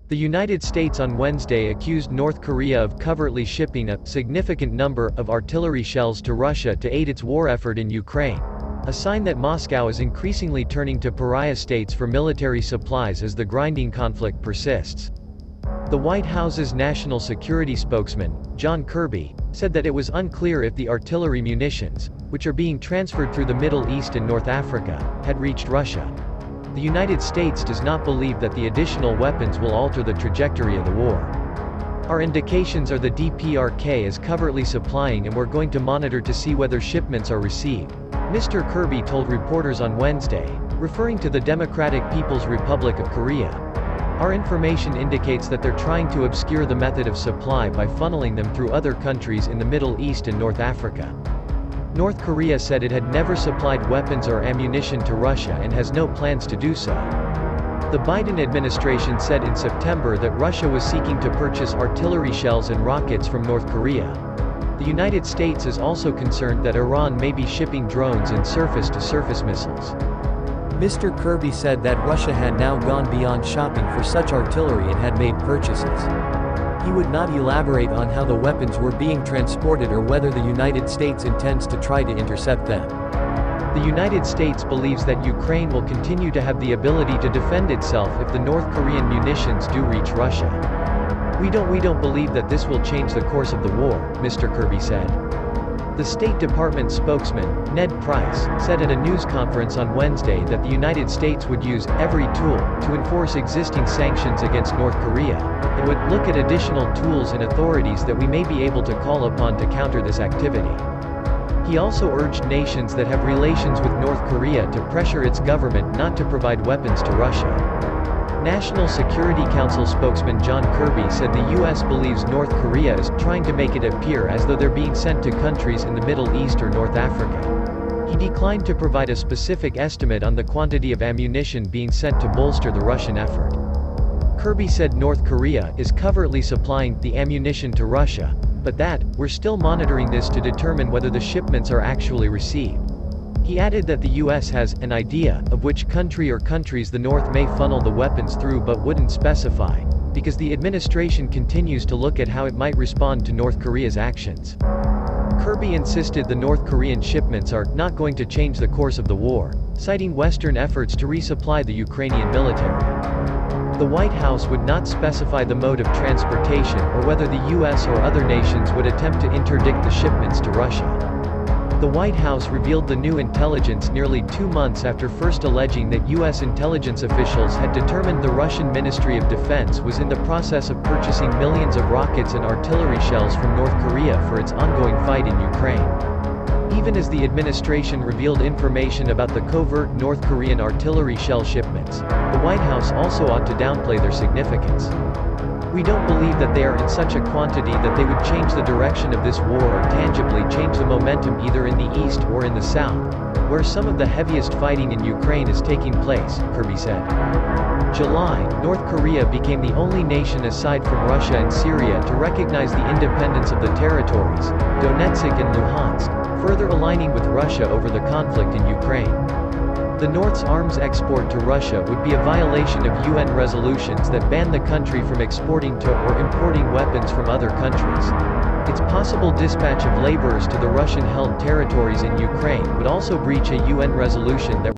The United States on Wednesday accused North Korea of covertly shipping a significant number of artillery shells to Russia to aid its war effort in Ukraine, a sign that Moscow is increasingly turning to pariah states for military supplies as the grinding conflict persists. The White House's national security spokesman, John Kirby, said that it was unclear if the artillery munitions, which are being transferred through the Middle East and North Africa, had reached Russia. The United States does not believe that the additional weapons will alter the trajectory of the war. Our indications are the DPRK is covertly supplying, and we're going to monitor to see whether shipments are received, Mr. Kirby told reporters on Wednesday, referring to the Democratic People's Republic of Korea. Our information indicates that they're trying to obscure the method of supply by funneling them through other countries in the Middle East and North Africa. North Korea said it had never supplied weapons or ammunition to Russia and has no plans to do so. The Biden administration said in September that Russia was seeking to purchase artillery shells and rockets from North Korea. The United States is also concerned that Iran may be shipping drones and surface-to-surface missiles. Mr. Kirby said that Russia had now gone beyond shopping for such artillery and had made purchases. He would not elaborate on how the weapons were being transported or whether the United States intends to try to intercept them. The United States believes that Ukraine will continue to have the ability to defend itself if the North Korean munitions do reach Russia. We don't believe that this will change the course of the war, Mr. Kirby said. The State Department spokesman, Ned Price, said at a news conference on Wednesday that the United States would use every tool to enforce existing sanctions against North Korea, and would look at additional tools and authorities that we may be able to call upon to counter this activity. He also urged nations that have relations with North Korea to pressure its government not to provide weapons to Russia. National Security Council spokesman John Kirby said the U.S. believes North Korea is trying to make it appear as though they're being sent to countries in the Middle East or North Africa. He declined to provide a specific estimate on the quantity of ammunition being sent to bolster the Russian effort. Kirby said North Korea is covertly supplying the ammunition to Russia, but that, we're still monitoring this to determine whether the shipments are actually received. He added that the U.S. has an idea of which country or countries the North may funnel the weapons through but wouldn't specify, because the administration continues to look at how it might respond to North Korea's actions. Kirby insisted the North Korean shipments are not going to change the course of the war, citing Western efforts to resupply the Ukrainian military. The White House would not specify the mode of transportation or whether the U.S. or other nations would attempt to interdict the shipments to Russia. The White House revealed the new intelligence nearly 2 months after first alleging that U.S. intelligence officials had determined the Russian Ministry of Defense was in the process of purchasing millions of rockets and artillery shells from North Korea for its ongoing fight in Ukraine. Even as the administration revealed information about the covert North Korean artillery shell shipments, the White House also ought to downplay their significance. We don't believe that they are in such a quantity that they would change the direction of this war or tangibly change the momentum either in the east or in the south, where some of the heaviest fighting in Ukraine is taking place, Kirby said. July, North Korea became the only nation aside from Russia and Syria to recognize the independence of the territories, Donetsk and Luhansk, further aligning with Russia over the conflict in Ukraine. The North's arms export to Russia would be a violation of UN resolutions that ban the country from exporting to or importing weapons from other countries. Its possible dispatch of laborers to the Russian-held territories in Ukraine would also breach a UN resolution that